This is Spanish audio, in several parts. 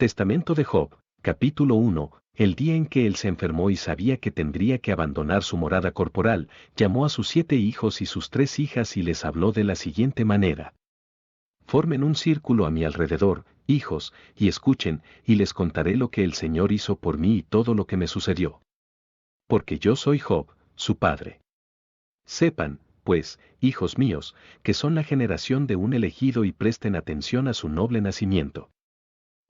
Testamento de Job, capítulo 1. El día en que él se enfermó y sabía que tendría que abandonar su morada corporal, llamó a sus 7 hijos y sus 3 hijas y les habló de la siguiente manera. Formen un círculo a mi alrededor, hijos, y escuchen, y les contaré lo que el Señor hizo por mí y todo lo que me sucedió. Porque yo soy Job, su padre. Sepan, pues, hijos míos, que son la generación de un elegido y presten atención a su noble nacimiento.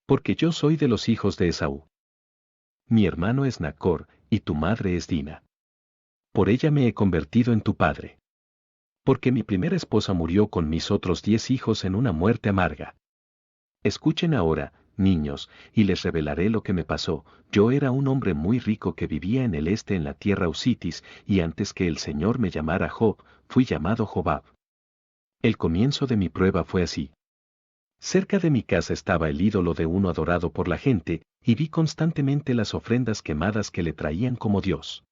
Porque yo soy de los hijos de Esaú. Mi hermano es Nacor, y tu madre es Dina. Por ella me he convertido en tu padre. Porque mi primera esposa murió con mis otros 10 hijos en una muerte amarga. Escuchen ahora, niños, y les revelaré lo que me pasó. Yo era un hombre muy rico que vivía en el este en la tierra Usitis, y antes que el Señor me llamara Job, fui llamado Jobab. El comienzo de mi prueba fue así. Cerca de mi casa estaba el ídolo de uno adorado por la gente, y vi constantemente las ofrendas quemadas que le traían como Dios.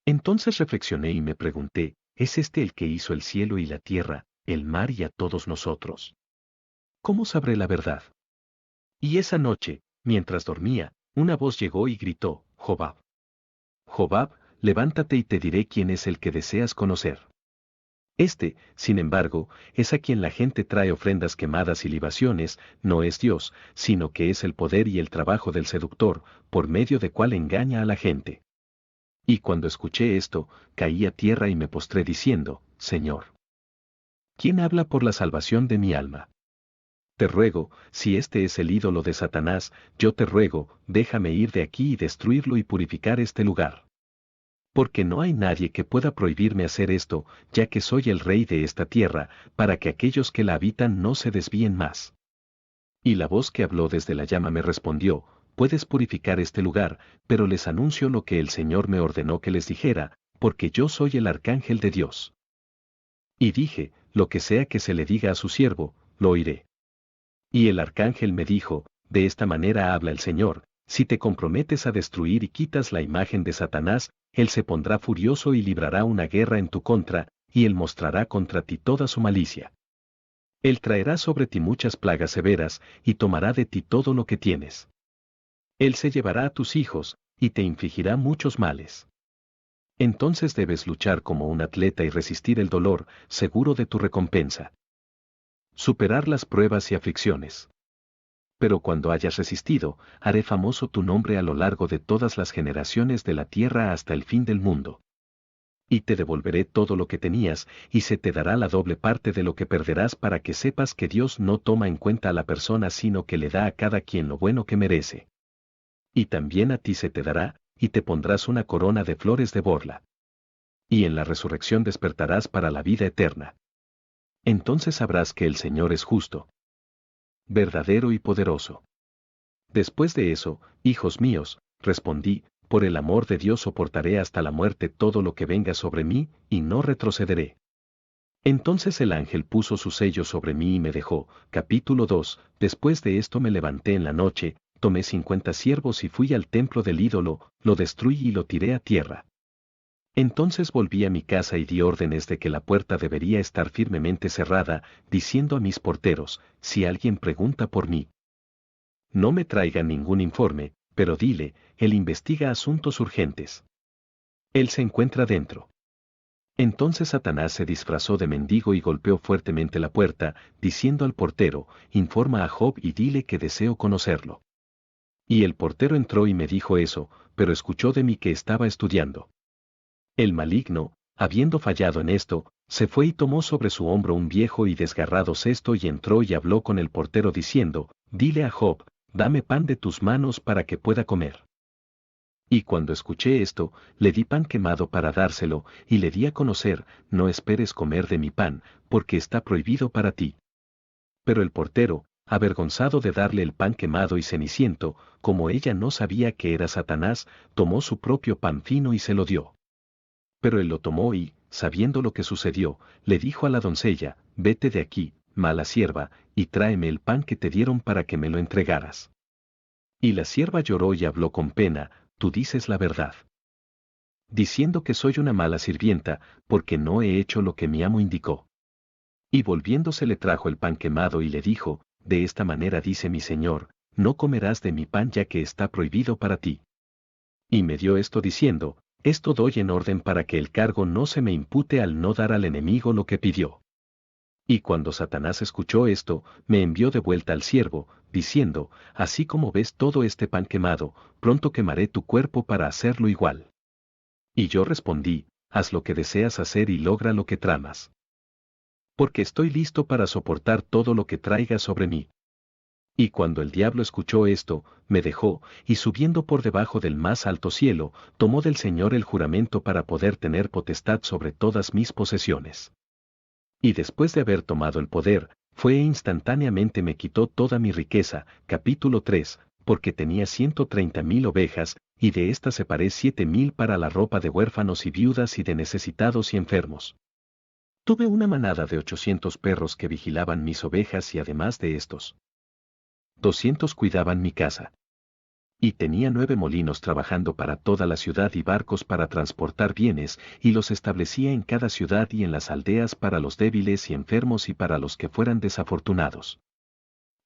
Entonces reflexioné y me pregunté, ¿es este el que hizo el cielo y la tierra, el mar y a todos nosotros? ¿Cómo sabré la verdad? Y esa noche, mientras dormía, una voz llegó y gritó, Jobab. Jobab, levántate y te diré quién es el que deseas conocer. Sin embargo, es a quien la gente trae ofrendas quemadas y libaciones, no es Dios, sino que es el poder y el trabajo del seductor, por medio de cual engaña a la gente. Y cuando escuché esto, caí a tierra y me postré diciendo, Señor, ¿quién habla por la salvación de mi alma? Te ruego, si este es el ídolo de Satanás, yo te ruego, déjame ir de aquí y destruirlo y purificar este lugar. Porque no hay nadie que pueda prohibirme hacer esto, ya que soy el rey de esta tierra, para que aquellos que la habitan no se desvíen más. Y la voz que habló desde la llama me respondió, puedes purificar este lugar, pero les anuncio lo que el Señor me ordenó que les dijera, porque yo soy el arcángel de Dios. Y dije, lo que sea que se le diga a su siervo, lo oiré. Y el arcángel me dijo, de esta manera habla el Señor, si te comprometes a destruir y quitas la imagen de Satanás, él se pondrá furioso y librará una guerra en tu contra, y él mostrará contra ti toda su malicia. Él traerá sobre ti muchas plagas severas, y tomará de ti todo lo que tienes. Él se llevará a tus hijos, y te infligirá muchos males. Entonces debes luchar como un atleta y resistir el dolor, seguro de tu recompensa. Superar las pruebas y aflicciones. Pero cuando hayas resistido, haré famoso tu nombre a lo largo de todas las generaciones de la tierra hasta el fin del mundo. Y te devolveré todo lo que tenías, y se te dará la doble parte de lo que perderás para que sepas que Dios no toma en cuenta a la persona sino que le da a cada quien lo bueno que merece. Y también a ti se te dará, y te pondrás una corona de flores de borla. Y en la resurrección despertarás para la vida eterna. Entonces sabrás que el Señor es justo, verdadero y poderoso. Después de eso, hijos míos, respondí, por el amor de Dios soportaré hasta la muerte todo lo que venga sobre mí, y no retrocederé. Entonces el ángel puso su sello sobre mí y me dejó. Capítulo 2. Después de esto me levanté en la noche, tomé 50 siervos y fui al templo del ídolo, lo destruí y lo tiré a tierra. Entonces volví a mi casa y di órdenes de que la puerta debería estar firmemente cerrada, diciendo a mis porteros, si alguien pregunta por mí, no me traiga ningún informe, pero dile, él investiga asuntos urgentes. Él se encuentra dentro. Entonces Satanás se disfrazó de mendigo y golpeó fuertemente la puerta, diciendo al portero, informa a Job y dile que deseo conocerlo. Y el portero entró y me dijo eso, pero escuchó de mí que estaba estudiando. El maligno, habiendo fallado en esto, se fue y tomó sobre su hombro un viejo y desgarrado cesto y entró y habló con el portero diciendo, dile a Job, dame pan de tus manos para que pueda comer. Y cuando escuché esto, le di pan quemado para dárselo, y le di a conocer, no esperes comer de mi pan, porque está prohibido para ti. Pero el portero, avergonzado de darle el pan quemado y ceniciento, como ella no sabía que era Satanás, tomó su propio pan fino y se lo dio. Pero él lo tomó y, sabiendo lo que sucedió, le dijo a la doncella, vete de aquí, mala sierva, y tráeme el pan que te dieron para que me lo entregaras. Y la sierva lloró y habló con pena, tú dices la verdad. Diciendo que soy una mala sirvienta, porque no he hecho lo que mi amo indicó. Y volviéndose le trajo el pan quemado y le dijo, de esta manera dice mi señor, no comerás de mi pan ya que está prohibido para ti. Y me dio esto diciendo, esto doy en orden para que el cargo no se me impute al no dar al enemigo lo que pidió. Y cuando Satanás escuchó esto, me envió de vuelta al siervo, diciendo, así como ves todo este pan quemado, pronto quemaré tu cuerpo para hacerlo igual. Y yo respondí, haz lo que deseas hacer y logra lo que tramas. Porque estoy listo para soportar todo lo que traiga sobre mí. Y cuando el diablo escuchó esto, me dejó, y subiendo por debajo del más alto cielo, tomó del Señor el juramento para poder tener potestad sobre todas mis posesiones. Y después de haber tomado el poder, fue e instantáneamente me quitó toda mi riqueza. Capítulo 3, porque tenía 130,000 ovejas, y de estas separé 7,000 para la ropa de huérfanos y viudas y de necesitados y enfermos. Tuve una manada de 800 perros que vigilaban mis ovejas y además de estos, 200 cuidaban mi casa. Y tenía 9 molinos trabajando para toda la ciudad y barcos para transportar bienes, y los establecía en cada ciudad y en las aldeas para los débiles y enfermos y para los que fueran desafortunados.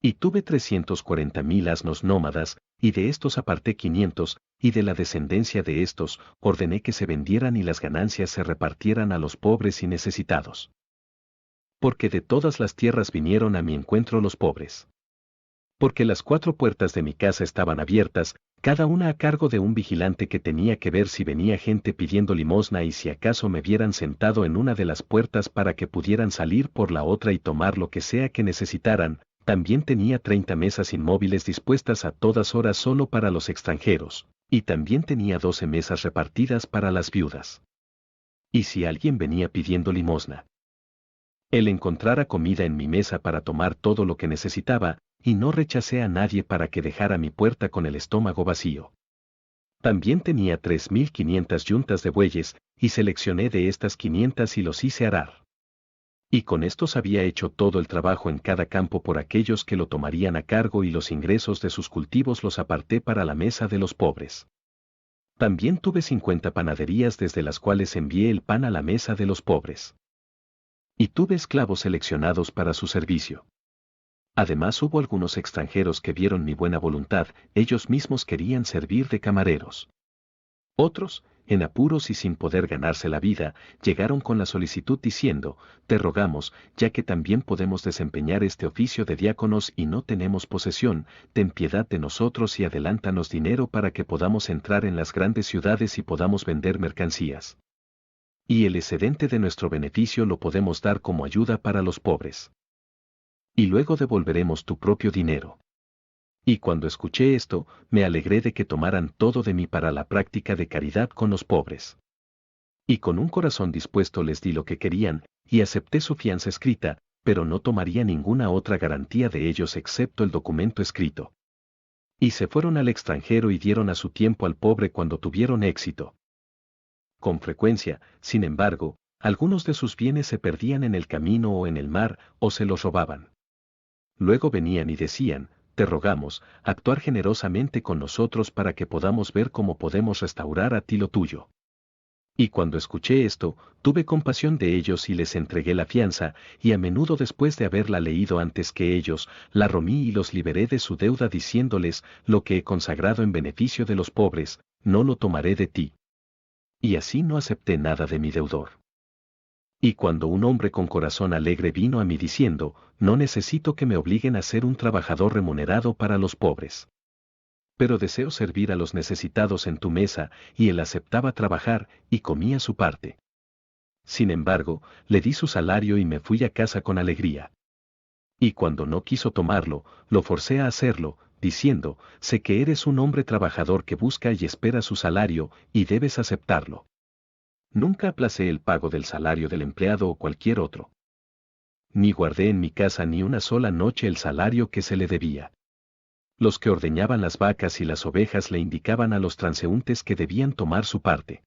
Y tuve 340,000 asnos nómadas, y de estos aparté 500, y de la descendencia de estos, ordené que se vendieran y las ganancias se repartieran a los pobres y necesitados. Porque de todas las tierras vinieron a mi encuentro los pobres. Porque las 4 puertas de mi casa estaban abiertas, cada una a cargo de un vigilante que tenía que ver si venía gente pidiendo limosna y si acaso me vieran sentado en una de las puertas para que pudieran salir por la otra y tomar lo que sea que necesitaran. También tenía 30 mesas inmóviles dispuestas a todas horas solo para los extranjeros, y también tenía 12 mesas repartidas para las viudas. Y si alguien venía pidiendo limosna, él encontrara comida en mi mesa para tomar todo lo que necesitaba, y no rechacé a nadie para que dejara mi puerta con el estómago vacío. También tenía 3,500 yuntas de bueyes, y seleccioné de estas 500 y los hice arar. Y con estos había hecho todo el trabajo en cada campo por aquellos que lo tomarían a cargo y los ingresos de sus cultivos los aparté para la mesa de los pobres. También tuve 50 panaderías desde las cuales envié el pan a la mesa de los pobres. Y tuve esclavos seleccionados para su servicio. Además hubo algunos extranjeros que vieron mi buena voluntad, ellos mismos querían servir de camareros. Otros, en apuros y sin poder ganarse la vida, llegaron con la solicitud diciendo, te rogamos, ya que también podemos desempeñar este oficio de diáconos y no tenemos posesión, ten piedad de nosotros y adelántanos dinero para que podamos entrar en las grandes ciudades y podamos vender mercancías. Y el excedente de nuestro beneficio lo podemos dar como ayuda para los pobres. Y luego devolveremos tu propio dinero. Y cuando escuché esto, me alegré de que tomaran todo de mí para la práctica de caridad con los pobres. Y con un corazón dispuesto les di lo que querían, y acepté su fianza escrita, pero no tomaría ninguna otra garantía de ellos excepto el documento escrito. Y se fueron al extranjero y dieron a su tiempo al pobre cuando tuvieron éxito. Con frecuencia, sin embargo, algunos de sus bienes se perdían en el camino o en el mar, o se los robaban. Luego venían y decían, te rogamos, actuar generosamente con nosotros para que podamos ver cómo podemos restaurar a ti lo tuyo. Y cuando escuché esto, tuve compasión de ellos y les entregué la fianza, y a menudo después de haberla leído antes que ellos, la rompí y los liberé de su deuda diciéndoles, lo que he consagrado en beneficio de los pobres, no lo tomaré de ti. Y así no acepté nada de mi deudor. Y cuando un hombre con corazón alegre vino a mí diciendo, no necesito que me obliguen a ser un trabajador remunerado para los pobres. Pero deseo servir a los necesitados en tu mesa, y él aceptaba trabajar, y comía su parte. Sin embargo, le di su salario y me fui a casa con alegría. Y cuando no quiso tomarlo, lo forcé a hacerlo, diciendo, sé que eres un hombre trabajador que busca y espera su salario, y debes aceptarlo. Nunca aplacé el pago del salario del empleado o cualquier otro. Ni guardé en mi casa ni una sola noche el salario que se le debía. Los que ordeñaban las vacas y las ovejas le indicaban a los transeúntes que debían tomar su parte.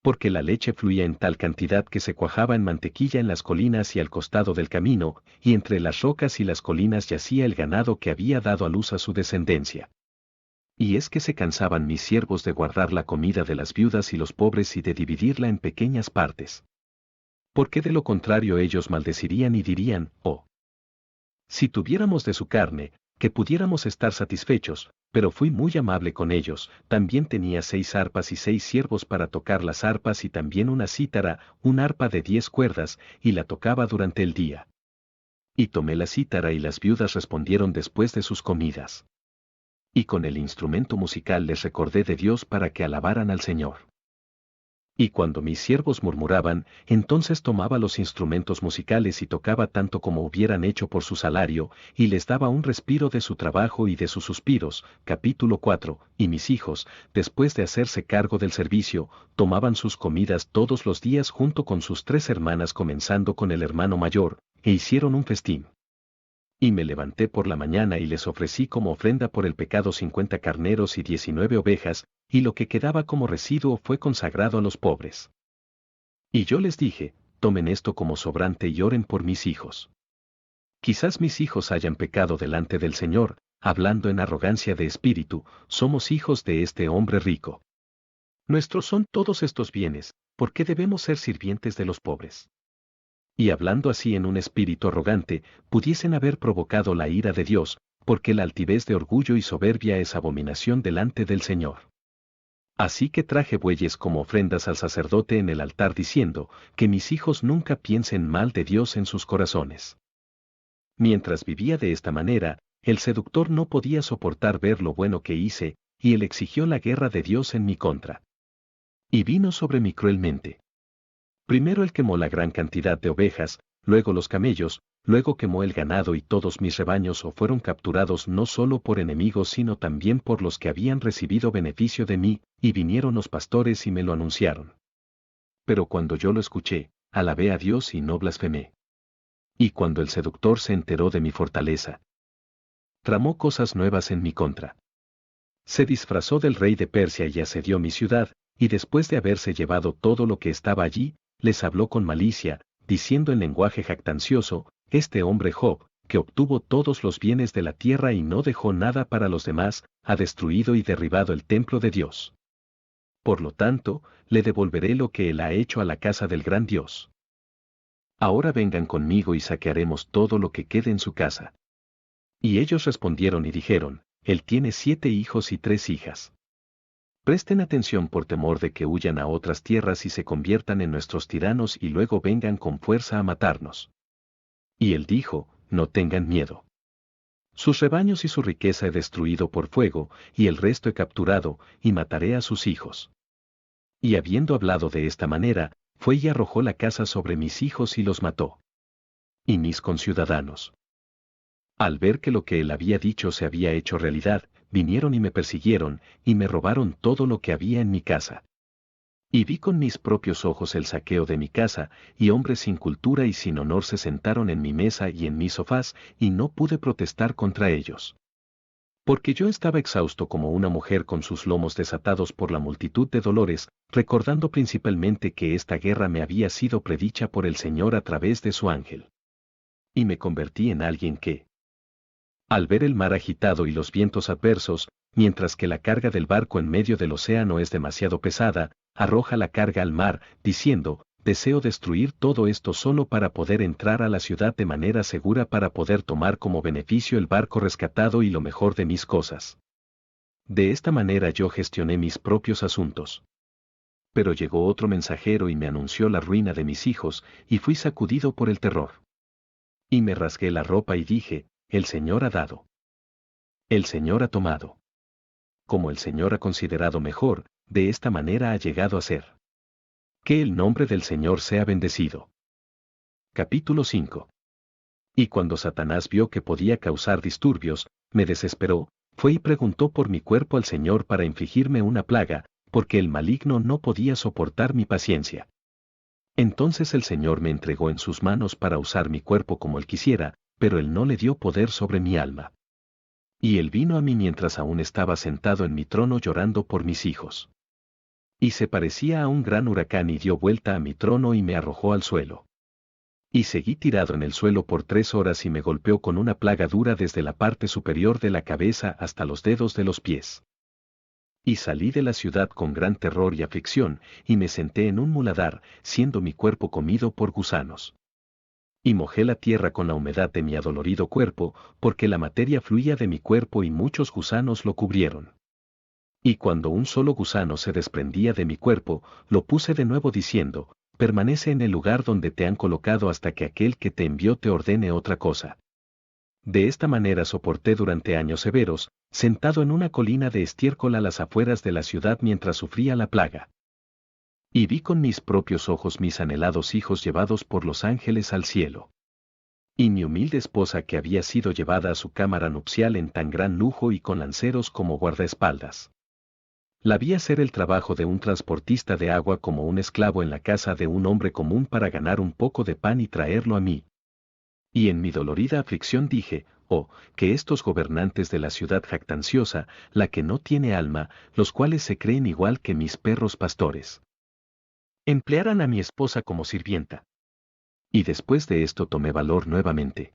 Porque la leche fluía en tal cantidad que se cuajaba en mantequilla en las colinas y al costado del camino, y entre las rocas y las colinas yacía el ganado que había dado a luz a su descendencia. Y es que se cansaban mis siervos de guardar la comida de las viudas y los pobres y de dividirla en pequeñas partes. Porque de lo contrario ellos maldecirían y dirían, oh, si tuviéramos de su carne, que pudiéramos estar satisfechos, pero fui muy amable con ellos. También tenía 6 arpas y 6 siervos para tocar las arpas y también una cítara, un arpa de 10 cuerdas, y la tocaba durante el día. Y tomé la cítara y las viudas respondieron después de sus comidas. Y con el instrumento musical les recordé de Dios para que alabaran al Señor. Y cuando mis siervos murmuraban, entonces tomaba los instrumentos musicales y tocaba tanto como hubieran hecho por su salario, y les daba un respiro de su trabajo y de sus suspiros. Capítulo 4. Y mis hijos, después de hacerse cargo del servicio, tomaban sus comidas todos los días junto con sus 3 hermanas, comenzando con el hermano mayor, e hicieron un festín. Y me levanté por la mañana y les ofrecí como ofrenda por el pecado 50 carneros y 19 ovejas, y lo que quedaba como residuo fue consagrado a los pobres. Y yo les dije, tomen esto como sobrante y oren por mis hijos. Quizás mis hijos hayan pecado delante del Señor, hablando en arrogancia de espíritu, somos hijos de este hombre rico. Nuestros son todos estos bienes, ¿por qué debemos ser sirvientes de los pobres? Y hablando así en un espíritu arrogante, pudiesen haber provocado la ira de Dios, porque la altivez de orgullo y soberbia es abominación delante del Señor. Así que traje bueyes como ofrendas al sacerdote en el altar diciendo, que mis hijos nunca piensen mal de Dios en sus corazones. Mientras vivía de esta manera, el seductor no podía soportar ver lo bueno que hice, y él exigió la guerra de Dios en mi contra. Y vino sobre mí cruelmente. Primero él quemó la gran cantidad de ovejas, luego los camellos, luego quemó el ganado y todos mis rebaños fueron capturados no solo por enemigos sino también por los que habían recibido beneficio de mí, y vinieron los pastores y me lo anunciaron. Pero cuando yo lo escuché, alabé a Dios y no blasfemé. Y cuando el seductor se enteró de mi fortaleza, tramó cosas nuevas en mi contra. Se disfrazó del rey de Persia y asedió mi ciudad, y después de haberse llevado todo lo que estaba allí, les habló con malicia, diciendo en lenguaje jactancioso, este hombre Job, que obtuvo todos los bienes de la tierra y no dejó nada para los demás, ha destruido y derribado el templo de Dios. Por lo tanto, le devolveré lo que él ha hecho a la casa del gran Dios. Ahora vengan conmigo y saquearemos todo lo que quede en su casa. Y ellos respondieron y dijeron, él tiene 7 hijos y 3 hijas. Presten atención por temor de que huyan a otras tierras y se conviertan en nuestros tiranos y luego vengan con fuerza a matarnos. Y él dijo, no tengan miedo. Sus rebaños y su riqueza he destruido por fuego, y el resto he capturado, y mataré a sus hijos. Y habiendo hablado de esta manera, fue y arrojó la casa sobre mis hijos y los mató. Y mis conciudadanos, al ver que lo que él había dicho se había hecho realidad, vinieron y me persiguieron, y me robaron todo lo que había en mi casa. Y vi con mis propios ojos el saqueo de mi casa, y hombres sin cultura y sin honor se sentaron en mi mesa y en mis sofás, y no pude protestar contra ellos. Porque yo estaba exhausto como una mujer con sus lomos desatados por la multitud de dolores, recordando principalmente que esta guerra me había sido predicha por el Señor a través de su ángel. Y me convertí en alguien que, al ver el mar agitado y los vientos adversos, mientras que la carga del barco en medio del océano es demasiado pesada, arroja la carga al mar, diciendo, deseo destruir todo esto solo para poder entrar a la ciudad de manera segura para poder tomar como beneficio el barco rescatado y lo mejor de mis cosas. De esta manera yo gestioné mis propios asuntos. Pero llegó otro mensajero y me anunció la ruina de mis hijos, y fui sacudido por el terror. Y me rasgué la ropa y dije, el Señor ha dado. El Señor ha tomado. Como el Señor ha considerado mejor, de esta manera ha llegado a ser. Que el nombre del Señor sea bendecido. Capítulo 5. Y cuando Satanás vio que podía causar disturbios, me desesperó, fue y preguntó por mi cuerpo al Señor para infligirme una plaga, porque el maligno no podía soportar mi paciencia. Entonces el Señor me entregó en sus manos para usar mi cuerpo como él quisiera, pero él no le dio poder sobre mi alma. Y él vino a mí mientras aún estaba sentado en mi trono llorando por mis hijos. Y se parecía a un gran huracán y dio vuelta a mi trono y me arrojó al suelo. Y seguí tirado en el suelo por 3 horas y me golpeó con una plaga dura desde la parte superior de la cabeza hasta los dedos de los pies. Y salí de la ciudad con gran terror y aflicción, y me senté en un muladar, siendo mi cuerpo comido por gusanos. Y mojé la tierra con la humedad de mi adolorido cuerpo, porque la materia fluía de mi cuerpo y muchos gusanos lo cubrieron. Y cuando un solo gusano se desprendía de mi cuerpo, lo puse de nuevo diciendo, permanece en el lugar donde te han colocado hasta que aquel que te envió te ordene otra cosa. De esta manera soporté durante años severos, sentado en una colina de estiércol a las afueras de la ciudad mientras sufría la plaga. Y vi con mis propios ojos mis anhelados hijos llevados por los ángeles al cielo. Y mi humilde esposa que había sido llevada a su cámara nupcial en tan gran lujo y con lanceros como guardaespaldas. La vi hacer el trabajo de un transportista de agua como un esclavo en la casa de un hombre común para ganar un poco de pan y traerlo a mí. Y en mi dolorida aflicción dije, oh, que estos gobernantes de la ciudad jactanciosa, la que no tiene alma, los cuales se creen igual que mis perros pastores, emplearan a mi esposa como sirvienta. Y después de esto tomé valor nuevamente.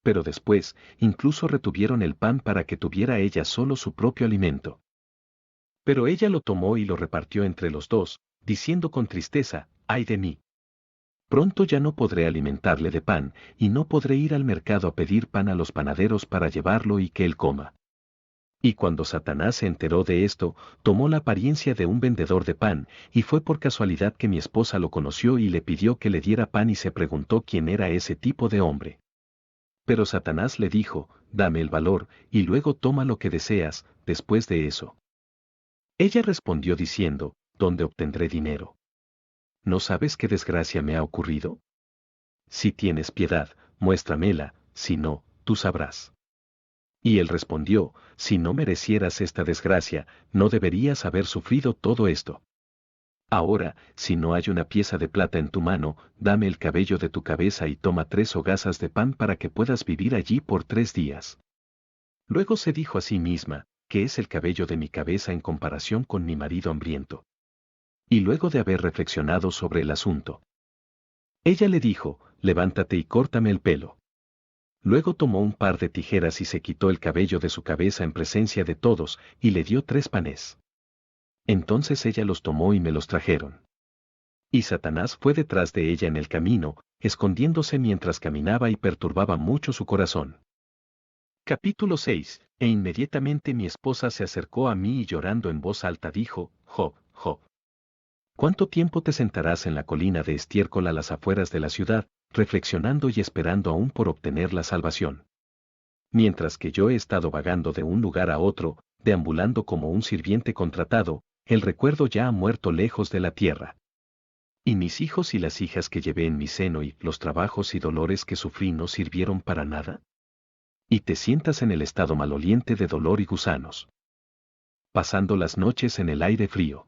Pero después, incluso retuvieron el pan para que tuviera ella solo su propio alimento. Pero ella lo tomó y lo repartió entre los dos, diciendo con tristeza, ¡ay de mí! Pronto ya no podré alimentarle de pan, y no podré ir al mercado a pedir pan a los panaderos para llevarlo y que él coma. Y cuando Satanás se enteró de esto, tomó la apariencia de un vendedor de pan, y fue por casualidad que mi esposa lo conoció y le pidió que le diera pan y se preguntó quién era ese tipo de hombre. Pero Satanás le dijo, dame el valor, y luego toma lo que deseas, después de eso. Ella respondió diciendo, ¿dónde obtendré dinero? ¿No sabes qué desgracia me ha ocurrido? Si tienes piedad, muéstramela, si no, tú sabrás. Y él respondió, si no merecieras esta desgracia, no deberías haber sufrido todo esto. Ahora, si no hay una pieza de plata en tu mano, dame el cabello de tu cabeza y toma 3 hogazas de pan para que puedas vivir allí por 3 días. Luego se dijo a sí misma, ¿qué es el cabello de mi cabeza en comparación con mi marido hambriento? Y luego de haber reflexionado sobre el asunto, ella le dijo, levántate y córtame el pelo. Luego tomó un par de tijeras y se quitó el cabello de su cabeza en presencia de todos, y le dio 3 panes. Entonces ella los tomó y me los trajeron. Y Satanás fue detrás de ella en el camino, escondiéndose mientras caminaba y perturbaba mucho su corazón. Capítulo 6. E inmediatamente mi esposa se acercó a mí y llorando en voz alta dijo, Job, Job, ¿cuánto tiempo te sentarás en la colina de estiércol a las afueras de la ciudad, reflexionando y esperando aún por obtener la salvación? Mientras que yo he estado vagando de un lugar a otro, deambulando como un sirviente contratado, el recuerdo ya ha muerto lejos de la tierra. Y mis hijos y las hijas que llevé en mi seno y los trabajos y dolores que sufrí no sirvieron para nada. Y te sientas en el estado maloliente de dolor y gusanos, pasando las noches en el aire frío.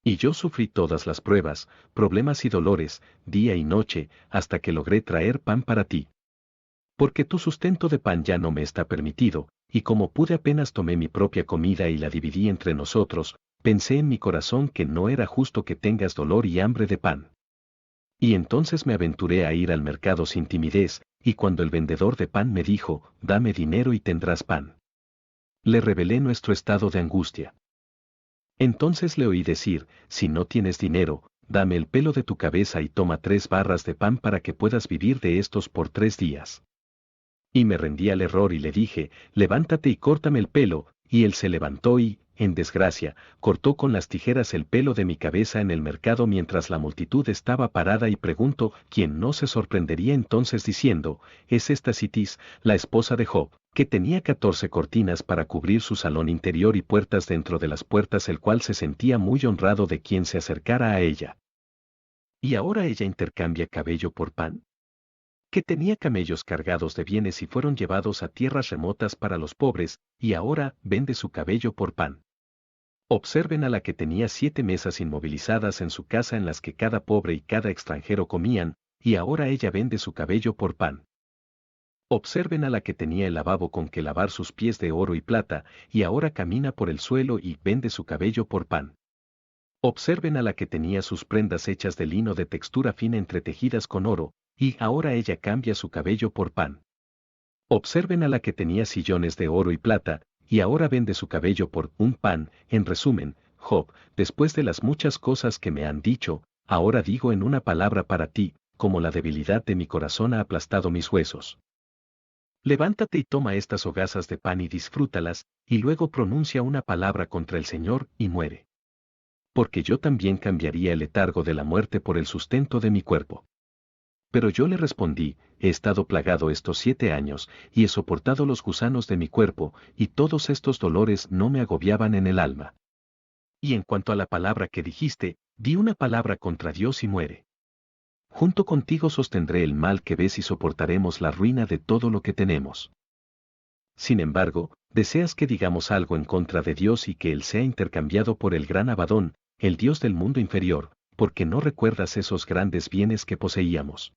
Y yo sufrí todas las pruebas, problemas y dolores, día y noche, hasta que logré traer pan para ti. Porque tu sustento de pan ya no me está permitido, y como pude apenas tomé mi propia comida y la dividí entre nosotros, pensé en mi corazón que no era justo que tengas dolor y hambre de pan. Y entonces me aventuré a ir al mercado sin timidez, y cuando el vendedor de pan me dijo, dame dinero y tendrás pan, le revelé nuestro estado de angustia. Entonces le oí decir, si no tienes dinero, dame el pelo de tu cabeza y toma 3 barras de pan para que puedas vivir de estos por 3 días. Y me rendí al error y le dije, levántate y córtame el pelo, y él se levantó y, en desgracia, cortó con las tijeras el pelo de mi cabeza en el mercado mientras la multitud estaba parada y pregunto, ¿quién no se sorprendería entonces diciendo, es esta Citis, la esposa de Job, que tenía 14 cortinas para cubrir su salón interior y puertas dentro de las puertas el cual se sentía muy honrado de quien se acercara a ella? ¿Y ahora ella intercambia cabello por pan? Que tenía camellos cargados de bienes y fueron llevados a tierras remotas para los pobres, y ahora vende su cabello por pan. Observen a la que tenía 7 mesas inmovilizadas en su casa en las que cada pobre y cada extranjero comían, y ahora ella vende su cabello por pan. Observen a la que tenía el lavabo con que lavar sus pies de oro y plata, y ahora camina por el suelo y vende su cabello por pan. Observen a la que tenía sus prendas hechas de lino de textura fina entretejidas con oro, y ahora ella cambia su cabello por pan. Observen a la que tenía sillones de oro y plata, y ahora vende su cabello por un pan. En resumen, Job, después de las muchas cosas que me han dicho, ahora digo en una palabra para ti, como la debilidad de mi corazón ha aplastado mis huesos. Levántate y toma estas hogazas de pan y disfrútalas, y luego pronuncia una palabra contra el Señor y muere. Porque yo también cambiaría el letargo de la muerte por el sustento de mi cuerpo. Pero yo le respondí, he estado plagado estos 7 años, y he soportado los gusanos de mi cuerpo, y todos estos dolores no me agobiaban en el alma. Y en cuanto a la palabra que dijiste, di una palabra contra Dios y muere. Junto contigo sostendré el mal que ves y soportaremos la ruina de todo lo que tenemos. Sin embargo, deseas que digamos algo en contra de Dios y que Él sea intercambiado por el gran Abadón, el Dios del mundo inferior, porque no recuerdas esos grandes bienes que poseíamos.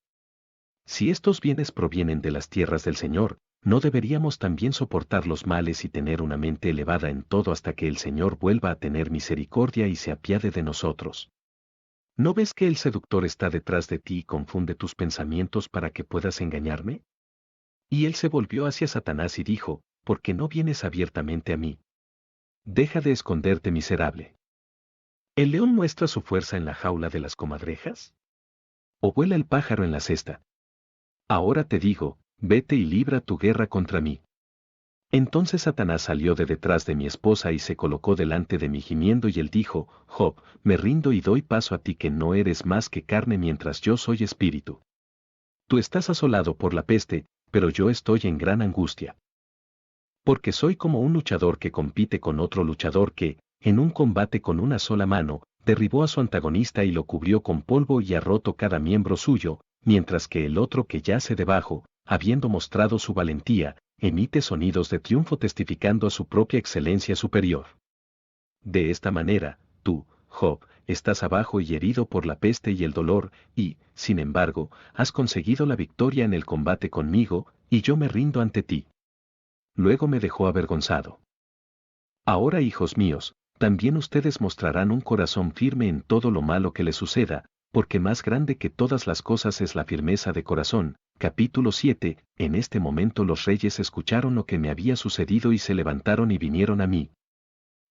Si estos bienes provienen de las tierras del Señor, ¿no deberíamos también soportar los males y tener una mente elevada en todo hasta que el Señor vuelva a tener misericordia y se apiade de nosotros? ¿No ves que el seductor está detrás de ti y confunde tus pensamientos para que puedas engañarme? Y él se volvió hacia Satanás y dijo, ¿por qué no vienes abiertamente a mí? Deja de esconderte, miserable. ¿El león muestra su fuerza en la jaula de las comadrejas? ¿O vuela el pájaro en la cesta? Ahora te digo, vete y libra tu guerra contra mí. Entonces Satanás salió de detrás de mi esposa y se colocó delante de mí gimiendo, y él dijo, Job, me rindo y doy paso a ti, que no eres más que carne mientras yo soy espíritu. Tú estás asolado por la peste, pero yo estoy en gran angustia. Porque soy como un luchador que compite con otro luchador que, en un combate con una sola mano, derribó a su antagonista y lo cubrió con polvo y ha roto cada miembro suyo, mientras que el otro que yace debajo, habiendo mostrado su valentía, emite sonidos de triunfo testificando a su propia excelencia superior. De esta manera, tú, Job, estás abajo y herido por la peste y el dolor, y, sin embargo, has conseguido la victoria en el combate conmigo, y yo me rindo ante ti. Luego me dejó avergonzado. Ahora, hijos míos, también ustedes mostrarán un corazón firme en todo lo malo que les suceda, porque más grande que todas las cosas es la firmeza de corazón. Capítulo 7. En este momento los reyes escucharon lo que me había sucedido y se levantaron y vinieron a mí,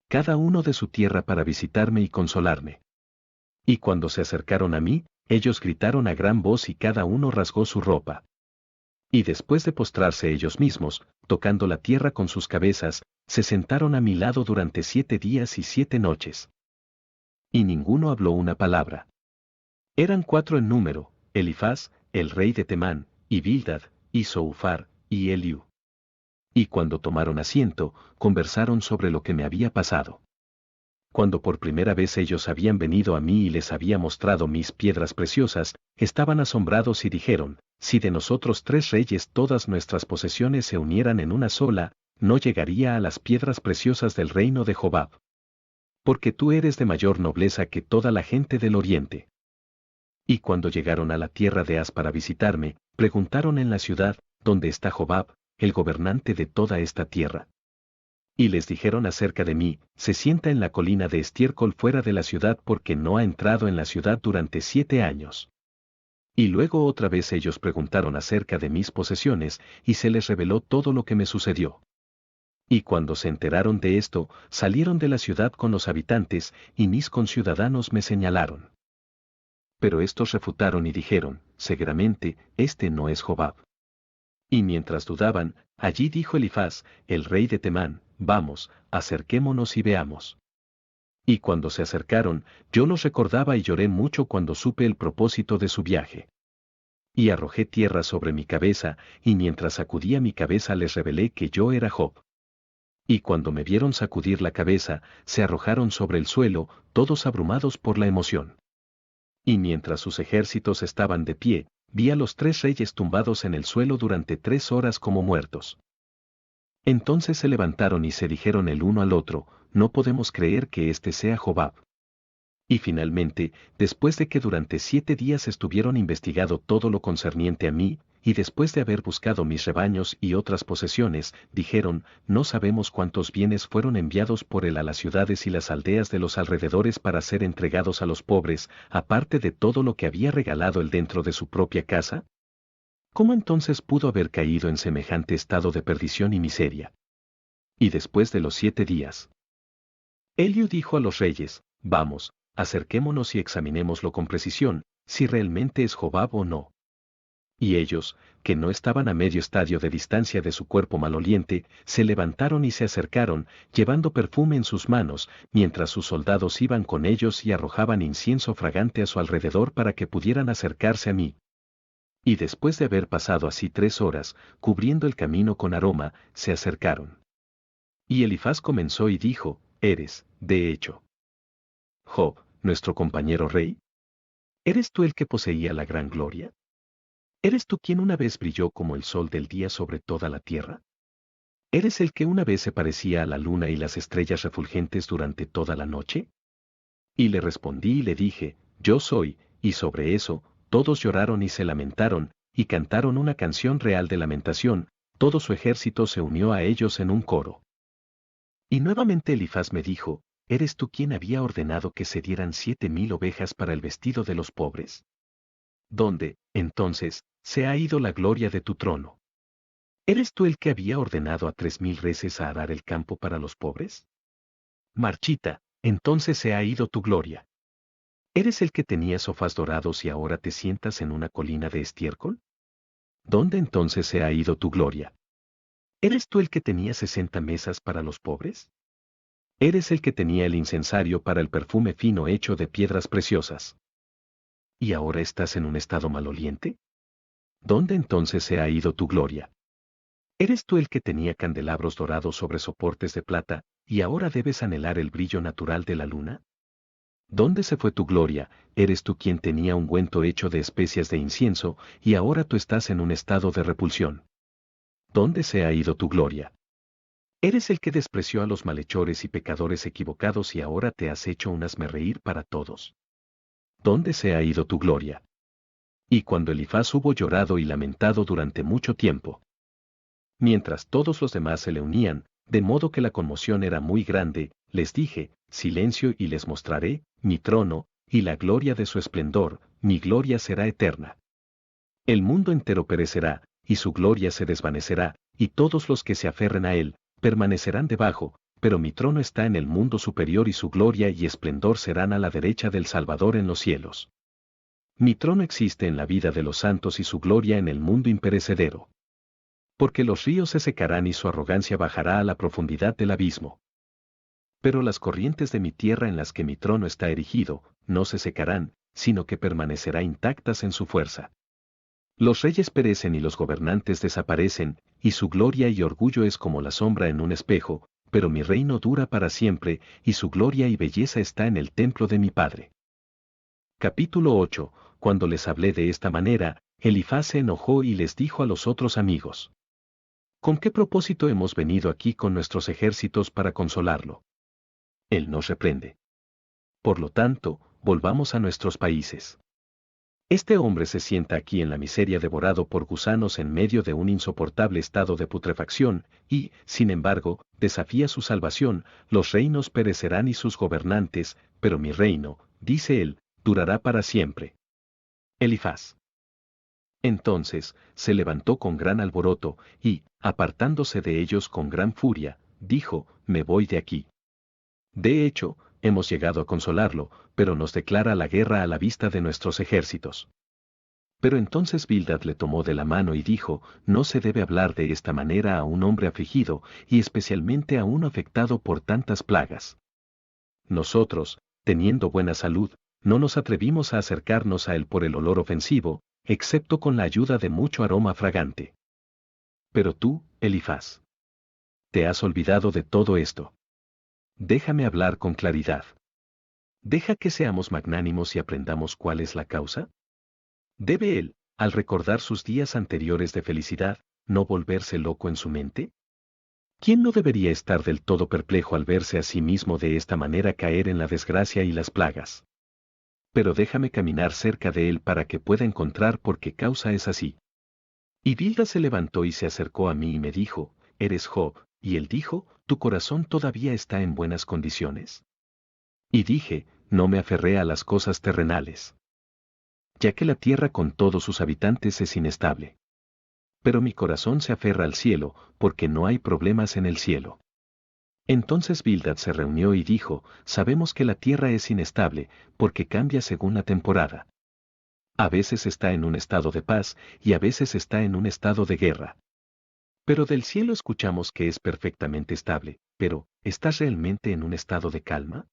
cada uno de su tierra, para visitarme y consolarme. Y cuando se acercaron a mí, ellos gritaron a gran voz y cada uno rasgó su ropa. Y después de postrarse ellos mismos, tocando la tierra con sus cabezas, se sentaron a mi lado durante 7 días y 7 noches. Y ninguno habló una palabra. Eran 4 en número: Elifaz, el rey de Temán, y Bildad, y Zoufar, y Eliú. Y cuando tomaron asiento, conversaron sobre lo que me había pasado. Cuando por primera vez ellos habían venido a mí y les había mostrado mis piedras preciosas, estaban asombrados y dijeron, si de nosotros 3 reyes todas nuestras posesiones se unieran en una sola, no llegaría a las piedras preciosas del reino de Jobab. Porque tú eres de mayor nobleza que toda la gente del oriente. Y cuando llegaron a la tierra de Az para visitarme, preguntaron en la ciudad, ¿dónde está Jobab, el gobernante de toda esta tierra? Y les dijeron acerca de mí, se sienta en la colina de estiércol fuera de la ciudad, porque no ha entrado en la ciudad durante 7 años. Y luego otra vez ellos preguntaron acerca de mis posesiones, y se les reveló todo lo que me sucedió. Y cuando se enteraron de esto, salieron de la ciudad con los habitantes, y mis conciudadanos me señalaron. Pero estos refutaron y dijeron, seguramente, este no es Jobab. Y mientras dudaban, allí dijo Elifaz, el rey de Temán, vamos, acerquémonos y veamos. Y cuando se acercaron, yo los recordaba y lloré mucho cuando supe el propósito de su viaje. Y arrojé tierra sobre mi cabeza, y mientras sacudía mi cabeza les revelé que yo era Job. Y cuando me vieron sacudir la cabeza, se arrojaron sobre el suelo, todos abrumados por la emoción. Y mientras sus ejércitos estaban de pie, vi a los 3 reyes tumbados en el suelo durante 3 horas como muertos. Entonces se levantaron y se dijeron el uno al otro, no podemos creer que este sea Jobab. Y finalmente, después de que durante 7 días estuvieron investigado todo lo concerniente a mí, y después de haber buscado mis rebaños y otras posesiones, dijeron, no sabemos cuántos bienes fueron enviados por él a las ciudades y las aldeas de los alrededores para ser entregados a los pobres, aparte de todo lo que había regalado él dentro de su propia casa. ¿Cómo entonces pudo haber caído en semejante estado de perdición y miseria? Y después de los 7 días, Eliú dijo a los reyes, vamos, acerquémonos y examinémoslo con precisión, si realmente es Jobab o no. Y ellos, que no estaban a medio estadio de distancia de su cuerpo maloliente, se levantaron y se acercaron, llevando perfume en sus manos, mientras sus soldados iban con ellos y arrojaban incienso fragante a su alrededor para que pudieran acercarse a mí. Y después de haber pasado así 3 horas, cubriendo el camino con aroma, se acercaron. Y Elifaz comenzó y dijo, eres, de hecho, Job, nuestro compañero rey. ¿Eres tú el que poseía la gran gloria? ¿Eres tú quien una vez brilló como el sol del día sobre toda la tierra? ¿Eres el que una vez se parecía a la luna y las estrellas refulgentes durante toda la noche? Y le respondí y le dije, yo soy, y sobre eso, todos lloraron y se lamentaron, y cantaron una canción real de lamentación, todo su ejército se unió a ellos en un coro. Y nuevamente Elifaz me dijo, ¿eres tú quien había ordenado que se dieran 7,000 ovejas para el vestido de los pobres? ¿Dónde, entonces, se ha ido la gloria de tu trono? ¿Eres tú el que había ordenado a 3,000 reses a arar el campo para los pobres? Marchita, entonces se ha ido tu gloria. ¿Eres el que tenía sofás dorados y ahora te sientas en una colina de estiércol? ¿Dónde entonces se ha ido tu gloria? ¿Eres tú el que tenía 60 mesas para los pobres? ¿Eres el que tenía el incensario para el perfume fino hecho de piedras preciosas? ¿Y ahora estás en un estado maloliente? ¿Dónde entonces se ha ido tu gloria? ¿Eres tú el que tenía candelabros dorados sobre soportes de plata, y ahora debes anhelar el brillo natural de la luna? ¿Dónde se fue tu gloria? ¿Eres tú quien tenía ungüento hecho de especias de incienso, y ahora tú estás en un estado de repulsión? ¿Dónde se ha ido tu gloria? Eres el que despreció a los malhechores y pecadores equivocados y ahora te has hecho un hazmerreír para todos. ¿Dónde se ha ido tu gloria? Y cuando Elifaz hubo llorado y lamentado durante mucho tiempo, mientras todos los demás se le unían, de modo que la conmoción era muy grande, les dije, silencio y les mostraré, mi trono, y la gloria de su esplendor, mi gloria será eterna. El mundo entero perecerá, y su gloria se desvanecerá, y todos los que se aferren a él, permanecerán debajo, pero mi trono está en el mundo superior y su gloria y esplendor serán a la derecha del Salvador en los cielos. Mi trono existe en la vida de los santos y su gloria en el mundo imperecedero. Porque los ríos se secarán y su arrogancia bajará a la profundidad del abismo. Pero las corrientes de mi tierra en las que mi trono está erigido, no se secarán, sino que permanecerá intactas en su fuerza. Los reyes perecen y los gobernantes desaparecen, y su gloria y orgullo es como la sombra en un espejo, pero mi reino dura para siempre, y su gloria y belleza está en el templo de mi Padre. Capítulo 8. Cuando les hablé de esta manera, Elifaz se enojó y les dijo a los otros amigos: ¿Con qué propósito hemos venido aquí con nuestros ejércitos para consolarlo? Él nos reprende. Por lo tanto, volvamos a nuestros países. Este hombre se sienta aquí en la miseria devorado por gusanos en medio de un insoportable estado de putrefacción, y, sin embargo, desafía su salvación, los reinos perecerán y sus gobernantes, pero mi reino, dice él, durará para siempre. Elifaz. Entonces, se levantó con gran alboroto, y, apartándose de ellos con gran furia, dijo, me voy de aquí. De hecho, hemos llegado a consolarlo, pero nos declara la guerra a la vista de nuestros ejércitos. Pero entonces Bildad le tomó de la mano y dijo, no se debe hablar de esta manera a un hombre afligido, y especialmente a uno afectado por tantas plagas. Nosotros, teniendo buena salud, no nos atrevimos a acercarnos a él por el olor ofensivo, excepto con la ayuda de mucho aroma fragante. Pero tú, Elifaz, te has olvidado de todo esto. Déjame hablar con claridad. Deja que seamos magnánimos y aprendamos cuál es la causa. ¿Debe él, al recordar sus días anteriores de felicidad, no volverse loco en su mente? ¿Quién no debería estar del todo perplejo al verse a sí mismo de esta manera caer en la desgracia y las plagas? Pero déjame caminar cerca de él para que pueda encontrar por qué causa es así. Y Bildad se levantó y se acercó a mí y me dijo, ¿eres Job? Y él dijo, ¿tu corazón todavía está en buenas condiciones? Y dije, no me aferré a las cosas terrenales, ya que la tierra con todos sus habitantes es inestable. Pero mi corazón se aferra al cielo, porque no hay problemas en el cielo. Entonces Bildad se reunió y dijo, sabemos que la tierra es inestable, porque cambia según la temporada. A veces está en un estado de paz y a veces está en un estado de guerra. Pero del cielo escuchamos que es perfectamente estable, pero ¿estás realmente en un estado de calma?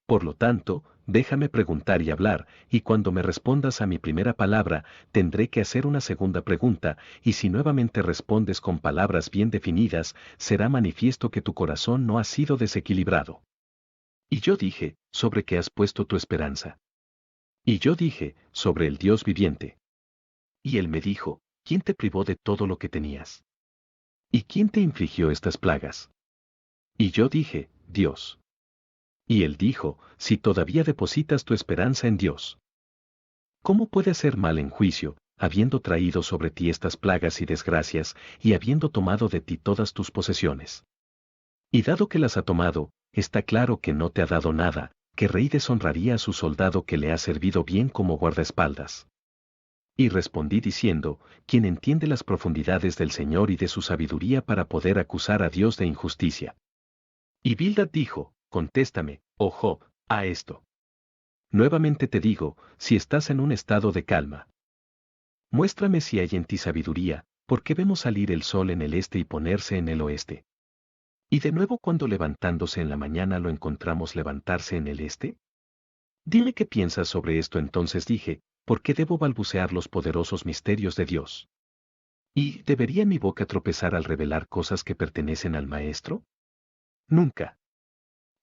Por lo tanto, déjame preguntar y hablar, y cuando me respondas a mi primera palabra, tendré que hacer una segunda pregunta, y si nuevamente respondes con palabras bien definidas, será manifiesto que tu corazón no ha sido desequilibrado. Y yo dije, ¿sobre qué has puesto tu esperanza? Y yo dije, sobre el Dios viviente. Y él me dijo, ¿quién te privó de todo lo que tenías? ¿Y quién te infligió estas plagas? Y yo dije, Dios. Y él dijo, si todavía depositas tu esperanza en Dios, ¿cómo puede hacer mal en juicio, habiendo traído sobre ti estas plagas y desgracias, y habiendo tomado de ti todas tus posesiones? Y dado que las ha tomado, está claro que no te ha dado nada, que rey deshonraría a su soldado que le ha servido bien como guardaespaldas. Y respondí diciendo, ¿quién entiende las profundidades del Señor y de su sabiduría para poder acusar a Dios de injusticia? Y Bildad dijo, contéstame, oh Job, a esto. Nuevamente te digo, si estás en un estado de calma. Muéstrame si hay en ti sabiduría, porque vemos salir el sol en el este y ponerse en el oeste. Y de nuevo cuando levantándose en la mañana lo encontramos levantarse en el este. Dime qué piensas sobre esto. Entonces dije, ¿por qué debo balbucear los poderosos misterios de Dios? ¿Y debería mi boca tropezar al revelar cosas que pertenecen al Maestro? Nunca.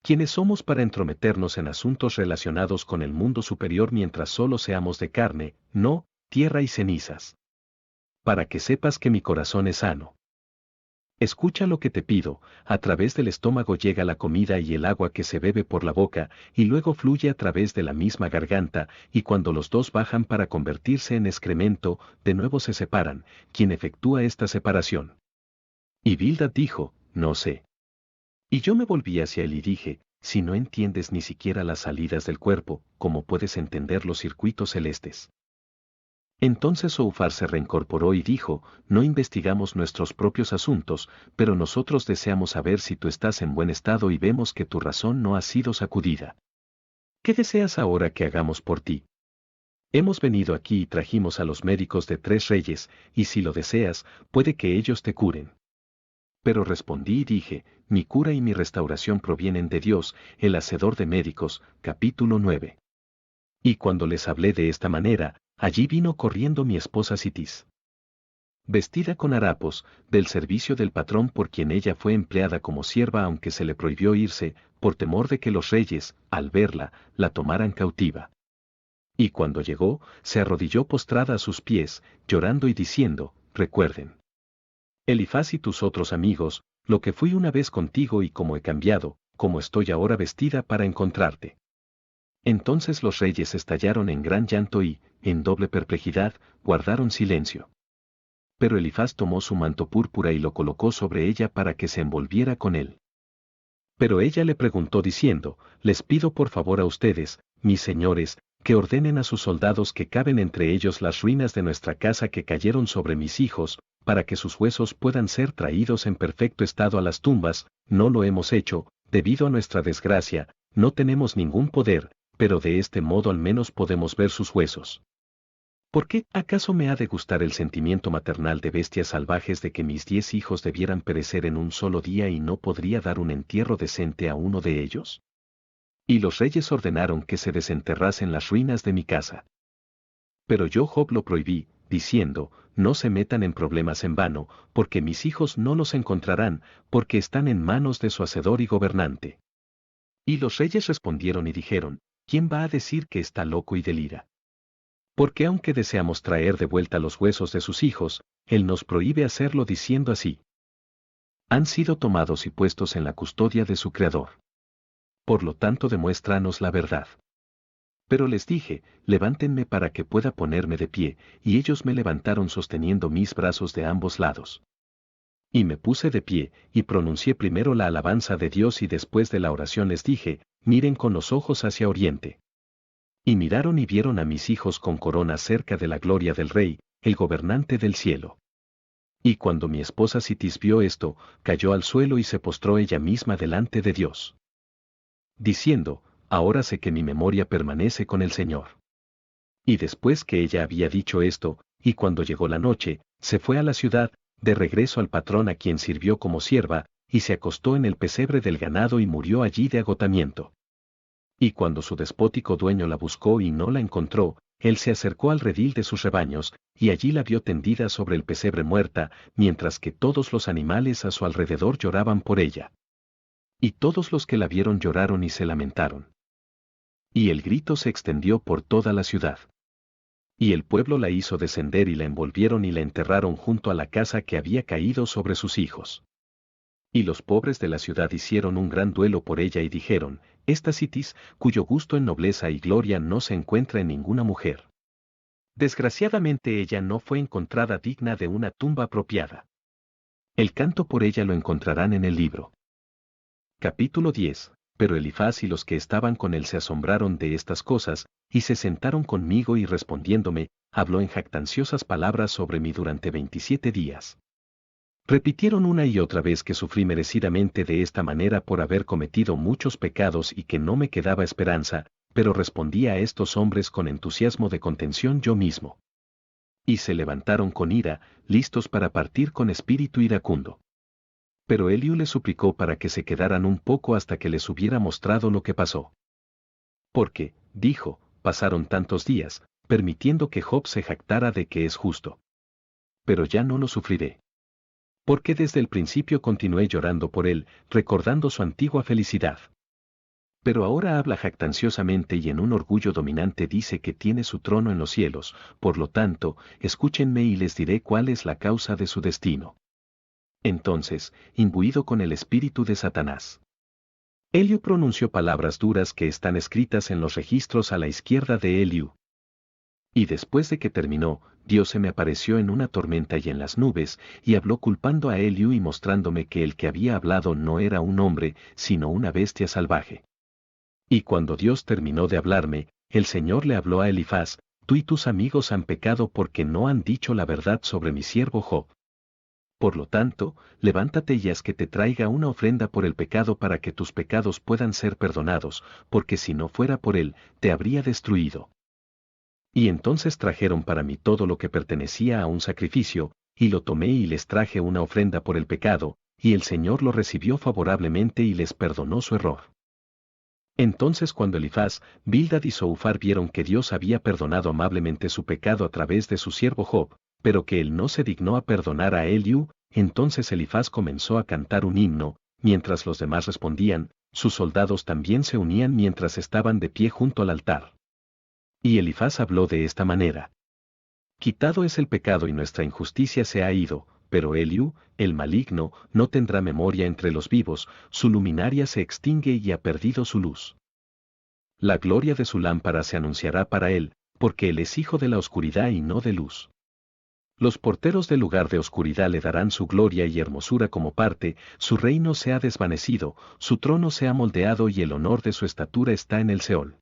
¿Quiénes somos para entrometernos en asuntos relacionados con el mundo superior mientras solo seamos de carne, no, tierra y cenizas? Para que sepas que mi corazón es sano. Escucha lo que te pido, a través del estómago llega la comida y el agua que se bebe por la boca, y luego fluye a través de la misma garganta, y cuando los dos bajan para convertirse en excremento, de nuevo se separan. ¿Quién efectúa esta separación? Y Bildad dijo, no sé. Y yo me volví hacia él y dije, si no entiendes ni siquiera las salidas del cuerpo, ¿cómo puedes entender los circuitos celestes? Entonces Zophar se reincorporó y dijo, no investigamos nuestros propios asuntos, pero nosotros deseamos saber si tú estás en buen estado y vemos que tu razón no ha sido sacudida. ¿Qué deseas ahora que hagamos por ti? Hemos venido aquí y trajimos a los médicos de 3 reyes, y si lo deseas, puede que ellos te curen. Pero respondí y dije, mi cura y mi restauración provienen de Dios, el hacedor de médicos, capítulo 9. Y cuando les hablé de esta manera, allí vino corriendo mi esposa Citis, vestida con harapos, del servicio del patrón por quien ella fue empleada como sierva aunque se le prohibió irse, por temor de que los reyes, al verla, la tomaran cautiva. Y cuando llegó, se arrodilló postrada a sus pies, llorando y diciendo, recuerden, Elifaz y tus otros amigos, lo que fui una vez contigo y cómo he cambiado, como estoy ahora vestida para encontrarte. Entonces los reyes estallaron en gran llanto y, en doble perplejidad, guardaron silencio. Pero Elifaz tomó su manto púrpura y lo colocó sobre ella para que se envolviera con él. Pero ella le preguntó diciendo, les pido por favor a ustedes, mis señores, que ordenen a sus soldados que caben entre ellos las ruinas de nuestra casa que cayeron sobre mis hijos, para que sus huesos puedan ser traídos en perfecto estado a las tumbas. No lo hemos hecho, debido a nuestra desgracia, no tenemos ningún poder, pero de este modo al menos podemos ver sus huesos. ¿Por qué acaso me ha de gustar el sentimiento maternal de bestias salvajes de que mis 10 hijos debieran perecer en un solo día y no podría dar un entierro decente a uno de ellos? Y los reyes ordenaron que se desenterrasen las ruinas de mi casa. Pero yo Job lo prohibí, diciendo, no se metan en problemas en vano, porque mis hijos no los encontrarán, porque están en manos de su hacedor y gobernante. Y los reyes respondieron y dijeron, ¿quién va a decir que está loco y delira? Porque aunque deseamos traer de vuelta los huesos de sus hijos, él nos prohíbe hacerlo diciendo así. Han sido tomados y puestos en la custodia de su Creador. Por lo tanto demuéstranos la verdad. Pero les dije, levántenme para que pueda ponerme de pie, y ellos me levantaron sosteniendo mis brazos de ambos lados. Y me puse de pie, y pronuncié primero la alabanza de Dios y después de la oración les dije, miren con los ojos hacia oriente. Y miraron y vieron a mis hijos con corona cerca de la gloria del Rey, el gobernante del cielo. Y cuando mi esposa Citis vio esto, cayó al suelo y se postró ella misma delante de Dios, diciendo, ahora sé que mi memoria permanece con el Señor. Y después que ella había dicho esto, y cuando llegó la noche, se fue a la ciudad, de regreso al patrón a quien sirvió como sierva, y se acostó en el pesebre del ganado y murió allí de agotamiento. Y cuando su despótico dueño la buscó y no la encontró, él se acercó al redil de sus rebaños, y allí la vio tendida sobre el pesebre muerta, mientras que todos los animales a su alrededor lloraban por ella. Y todos los que la vieron lloraron y se lamentaron. Y el grito se extendió por toda la ciudad. Y el pueblo la hizo descender y la envolvieron y la enterraron junto a la casa que había caído sobre sus hijos. Y los pobres de la ciudad hicieron un gran duelo por ella y dijeron, esta Citis, cuyo gusto en nobleza y gloria no se encuentra en ninguna mujer. Desgraciadamente ella no fue encontrada digna de una tumba apropiada. El canto por ella lo encontrarán en el libro. Capítulo 10. Pero Elifaz y los que estaban con él se asombraron de estas cosas, y se sentaron conmigo y respondiéndome, habló en jactanciosas palabras sobre mí durante 27 días. Repitieron una y otra vez que sufrí merecidamente de esta manera por haber cometido muchos pecados y que no me quedaba esperanza, pero respondí a estos hombres con entusiasmo de contención yo mismo. Y se levantaron con ira, listos para partir con espíritu iracundo. Pero Eliú les suplicó para que se quedaran un poco hasta que les hubiera mostrado lo que pasó. Porque, dijo, pasaron tantos días, permitiendo que Job se jactara de que es justo. Pero ya no lo sufriré. Porque desde el principio continué llorando por él, recordando su antigua felicidad. Pero ahora habla jactanciosamente y en un orgullo dominante dice que tiene su trono en los cielos, por lo tanto, escúchenme y les diré cuál es la causa de su destino. Entonces, imbuido con el espíritu de Satanás, Eliú pronunció palabras duras que están escritas en los registros a la izquierda de Eliú. Y después de que terminó, Dios se me apareció en una tormenta y en las nubes, y habló culpando a Eliú y mostrándome que el que había hablado no era un hombre, sino una bestia salvaje. Y cuando Dios terminó de hablarme, el Señor le habló a Elifaz, tú y tus amigos han pecado porque no han dicho la verdad sobre mi siervo Job. Por lo tanto, levántate y haz que te traiga una ofrenda por el pecado para que tus pecados puedan ser perdonados, porque si no fuera por él, te habría destruido. Y entonces trajeron para mí todo lo que pertenecía a un sacrificio, y lo tomé y les traje una ofrenda por el pecado, y el Señor lo recibió favorablemente y les perdonó su error. Entonces cuando Elifaz, Bildad y Zophar vieron que Dios había perdonado amablemente su pecado a través de su siervo Job, pero que él no se dignó a perdonar a Eliú, entonces Elifaz comenzó a cantar un himno, mientras los demás respondían, sus soldados también se unían mientras estaban de pie junto al altar. Y Elifaz habló de esta manera. Quitado es el pecado y nuestra injusticia se ha ido, pero Eliú, el maligno, no tendrá memoria entre los vivos, su luminaria se extingue y ha perdido su luz. La gloria de su lámpara se anunciará para él, porque él es hijo de la oscuridad y no de luz. Los porteros del lugar de oscuridad le darán su gloria y hermosura como parte, su reino se ha desvanecido, su trono se ha moldeado y el honor de su estatura está en el Seol.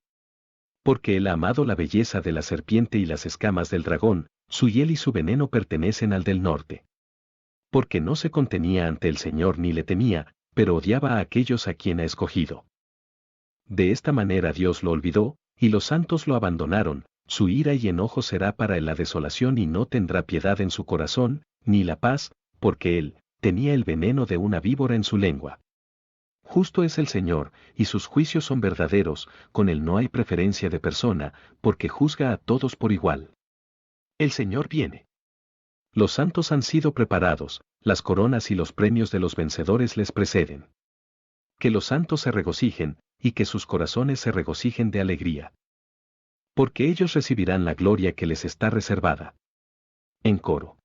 Porque él ha amado la belleza de la serpiente y las escamas del dragón, su hiel y su veneno pertenecen al del norte. Porque no se contenía ante el Señor ni le temía, pero odiaba a aquellos a quien ha escogido. De esta manera Dios lo olvidó, y los santos lo abandonaron, su ira y enojo será para él la desolación y no tendrá piedad en su corazón, ni la paz, porque él tenía el veneno de una víbora en su lengua. Justo es el Señor, y sus juicios son verdaderos, con él no hay preferencia de persona, porque juzga a todos por igual. El Señor viene. Los santos han sido preparados, las coronas y los premios de los vencedores les preceden. Que los santos se regocijen, y que sus corazones se regocijen de alegría. Porque ellos recibirán la gloria que les está reservada. En coro.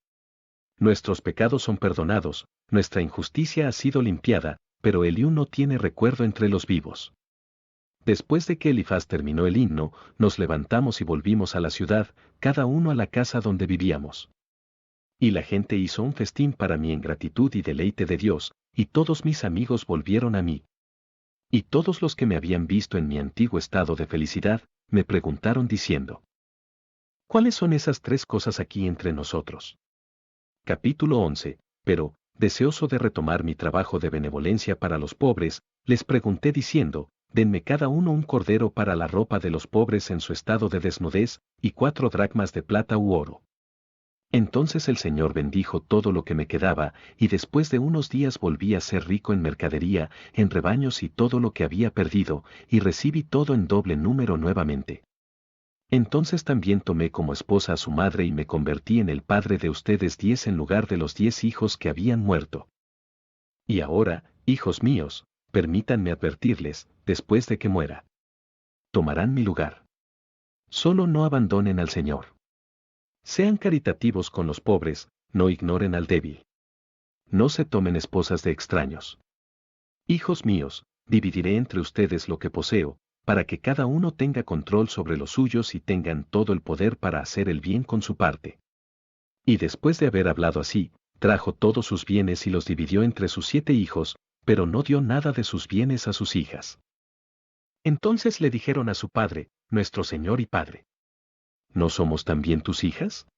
Nuestros pecados son perdonados, nuestra injusticia ha sido limpiada, pero Eliú no tiene recuerdo entre los vivos. Después de que Elifaz terminó el himno, nos levantamos y volvimos a la ciudad, cada uno a la casa donde vivíamos. Y la gente hizo un festín para mi ingratitud y deleite de Dios, y todos mis amigos volvieron a mí. Y todos los que me habían visto en mi antiguo estado de felicidad, me preguntaron diciendo: ¿cuáles son esas tres cosas aquí entre nosotros? Capítulo 11. Pero, deseoso de retomar mi trabajo de benevolencia para los pobres, les pregunté diciendo: denme cada uno un cordero para la ropa de los pobres en su estado de desnudez, y 4 dracmas de plata u oro. Entonces el Señor bendijo todo lo que me quedaba, y después de unos días volví a ser rico en mercadería, en rebaños y todo lo que había perdido, y recibí todo en doble número nuevamente. Entonces también tomé como esposa a su madre y me convertí en el padre de ustedes 10 en lugar de los 10 hijos que habían muerto. Y ahora, hijos míos, permítanme advertirles, después de que muera, tomarán mi lugar. Solo no abandonen al Señor. Sean caritativos con los pobres, no ignoren al débil. No se tomen esposas de extraños. Hijos míos, dividiré entre ustedes lo que poseo, para que cada uno tenga control sobre los suyos y tengan todo el poder para hacer el bien con su parte. Y después de haber hablado así, trajo todos sus bienes y los dividió entre sus 7 hijos, pero no dio nada de sus bienes a sus hijas. Entonces le dijeron a su padre, nuestro Señor y Padre: ¿no somos también tus hijas?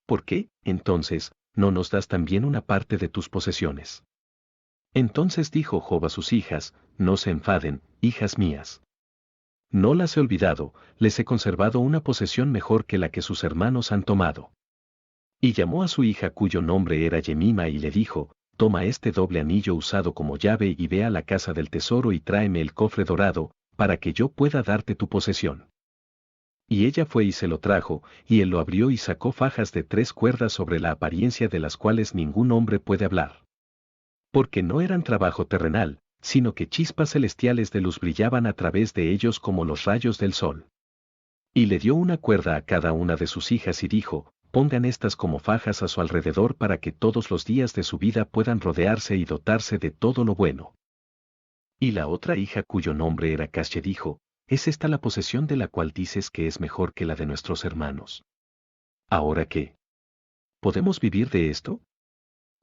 ¿Por qué, entonces, no nos das también una parte de tus posesiones? Entonces dijo Job a sus hijas: no se enfaden, hijas mías. No las he olvidado, les he conservado una posesión mejor que la que sus hermanos han tomado. Y llamó a su hija cuyo nombre era Yemima y le dijo: toma este doble anillo usado como llave y ve a la casa del tesoro y tráeme el cofre dorado, para que yo pueda darte tu posesión. Y ella fue y se lo trajo, y él lo abrió y sacó fajas de 3 cuerdas sobre la apariencia de las cuales ningún hombre puede hablar. Porque no eran trabajo terrenal, sino que chispas celestiales de luz brillaban a través de ellos como los rayos del sol. Y le dio una cuerda a cada una de sus hijas y dijo: pongan estas como fajas a su alrededor para que todos los días de su vida puedan rodearse y dotarse de todo lo bueno. Y la otra hija cuyo nombre era Casche dijo: ¿es esta la posesión de la cual dices que es mejor que la de nuestros hermanos? ¿Ahora qué? ¿Podemos vivir de esto?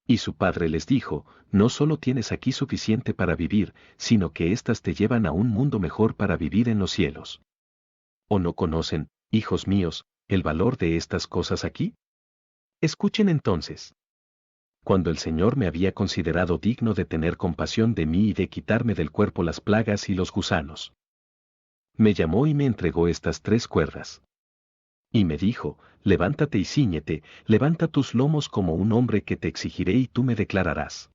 Y su padre les dijo: no solo tienes aquí suficiente para vivir, sino que éstas te llevan a un mundo mejor para vivir en los cielos. ¿O no conocen, hijos míos, el valor de estas cosas aquí? Escuchen entonces. Cuando el Señor me había considerado digno de tener compasión de mí y de quitarme del cuerpo las plagas y los gusanos, me llamó y me entregó estas 3 cuerdas. Y me dijo: levántate y cíñete, levanta tus lomos como un hombre que te exigiré y tú me declararás.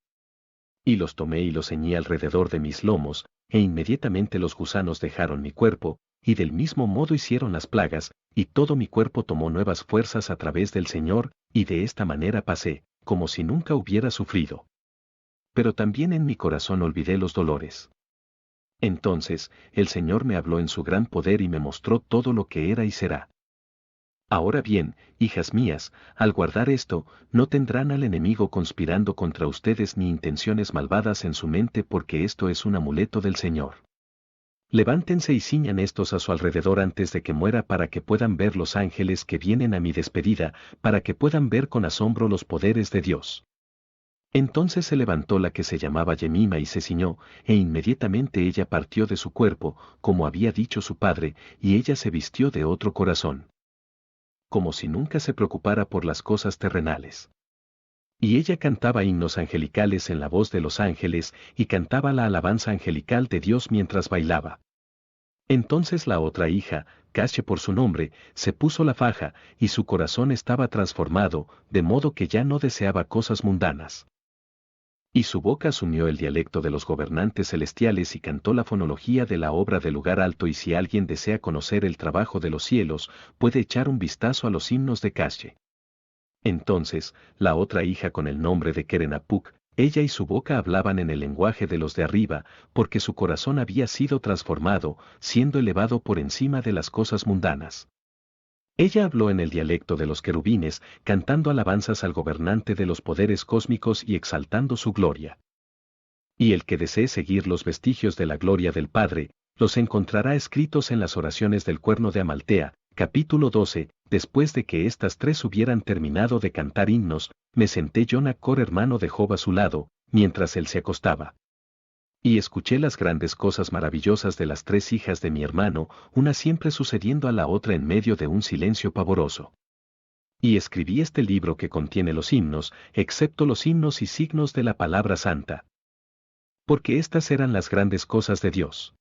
Y los tomé y los ceñí alrededor de mis lomos, e inmediatamente los gusanos dejaron mi cuerpo, y del mismo modo hicieron las plagas, y todo mi cuerpo tomó nuevas fuerzas a través del Señor, y de esta manera pasé, como si nunca hubiera sufrido. Pero también en mi corazón olvidé los dolores. Entonces, el Señor me habló en su gran poder y me mostró todo lo que era y será. Ahora bien, hijas mías, al guardar esto, no tendrán al enemigo conspirando contra ustedes ni intenciones malvadas en su mente, porque esto es un amuleto del Señor. Levántense y ciñan estos a su alrededor antes de que muera, para que puedan ver los ángeles que vienen a mi despedida, para que puedan ver con asombro los poderes de Dios. Entonces se levantó la que se llamaba Yemima y se ciñó, e inmediatamente ella partió de su cuerpo, como había dicho su padre, y ella se vistió de otro corazón, como si nunca se preocupara por las cosas terrenales. Y ella cantaba himnos angelicales en la voz de los ángeles, y cantaba la alabanza angelical de Dios mientras bailaba. Entonces la otra hija, Casche por su nombre, se puso la faja, y su corazón estaba transformado, de modo que ya no deseaba cosas mundanas. Y su boca asumió el dialecto de los gobernantes celestiales y cantó la fonología de la obra del lugar alto. Y si alguien desea conocer el trabajo de los cielos, puede echar un vistazo a los himnos de Casche. Entonces, la otra hija con el nombre de Kerenapuk, ella y su boca hablaban en el lenguaje de los de arriba, porque su corazón había sido transformado, siendo elevado por encima de las cosas mundanas. Ella habló en el dialecto de los querubines, cantando alabanzas al gobernante de los poderes cósmicos y exaltando su gloria. Y el que desee seguir los vestigios de la gloria del Padre, los encontrará escritos en las oraciones del cuerno de Amaltea, capítulo 12. Después de que estas 3 hubieran terminado de cantar himnos, me senté yo, Nacor hermano de Job, a su lado, mientras él se acostaba. Y escuché las grandes cosas maravillosas de las 3 hijas de mi hermano, una siempre sucediendo a la otra en medio de un silencio pavoroso. Y escribí este libro que contiene los himnos, excepto los himnos y signos de la palabra santa. Porque estas eran las grandes cosas de Dios.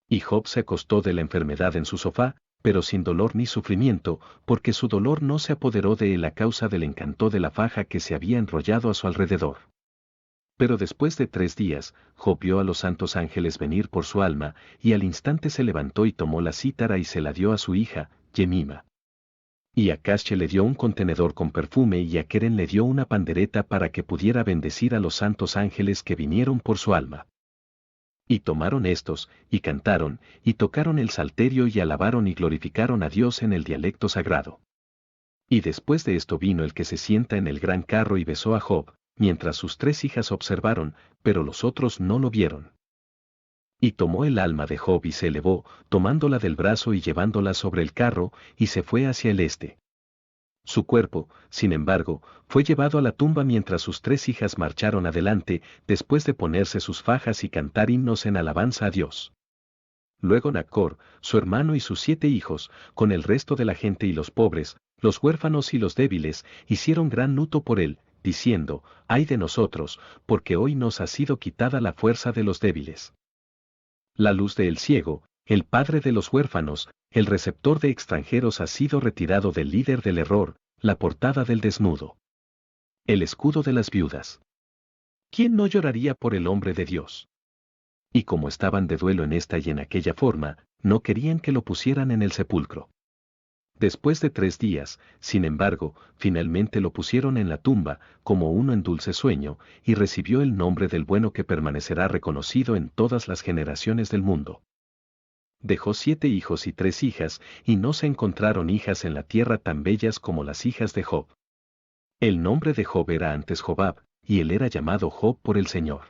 Y Job se acostó de la enfermedad en su sofá, pero sin dolor ni sufrimiento, porque su dolor no se apoderó de él a causa del encanto de la faja que se había enrollado a su alrededor. Pero después de 3 días, Job vio a los santos ángeles venir por su alma, y al instante se levantó y tomó la cítara y se la dio a su hija, Jemima. Y a Casche le dio un contenedor con perfume y a Keren le dio una pandereta para que pudiera bendecir a los santos ángeles que vinieron por su alma. Y tomaron estos, y cantaron, y tocaron el salterio y alabaron y glorificaron a Dios en el dialecto sagrado. Y después de esto vino el que se sienta en el gran carro y besó a Job, mientras sus 3 hijas observaron, pero los otros no lo vieron. Y tomó el alma de Job y se elevó, tomándola del brazo y llevándola sobre el carro, y se fue hacia el este. Su cuerpo, sin embargo, fue llevado a la tumba mientras sus 3 hijas marcharon adelante, después de ponerse sus fajas y cantar himnos en alabanza a Dios. Luego Nacor, su hermano y sus 7 hijos, con el resto de la gente y los pobres, los huérfanos y los débiles, hicieron gran luto por él, diciendo, ay de nosotros, porque hoy nos ha sido quitada la fuerza de los débiles. La luz del ciego, el padre de los huérfanos, el receptor de extranjeros ha sido retirado del líder del error, la portada del desnudo. El escudo de las viudas. ¿Quién no lloraría por el hombre de Dios? Y como estaban de duelo en esta y en aquella forma, no querían que lo pusieran en el sepulcro. Después de 3 días, sin embargo, finalmente lo pusieron en la tumba, como uno en dulce sueño, y recibió el nombre del bueno que permanecerá reconocido en todas las generaciones del mundo. Dejó 7 hijos y 3 hijas, y no se encontraron hijas en la tierra tan bellas como las hijas de Job. El nombre de Job era antes Jobab, y él era llamado Job por el Señor.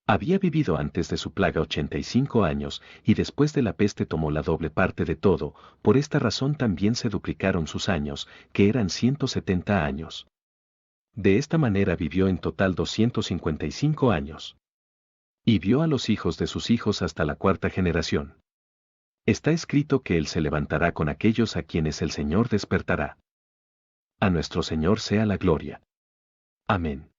Había vivido antes de su plaga 85 años, y después de la peste tomó la doble parte de todo, por esta razón también se duplicaron sus años, que eran 170 años. De esta manera vivió en total 255 años. Y vio a los hijos de sus hijos hasta la 4ª generación. Está escrito que él se levantará con aquellos a quienes el Señor despertará. A nuestro Señor sea la gloria. Amén.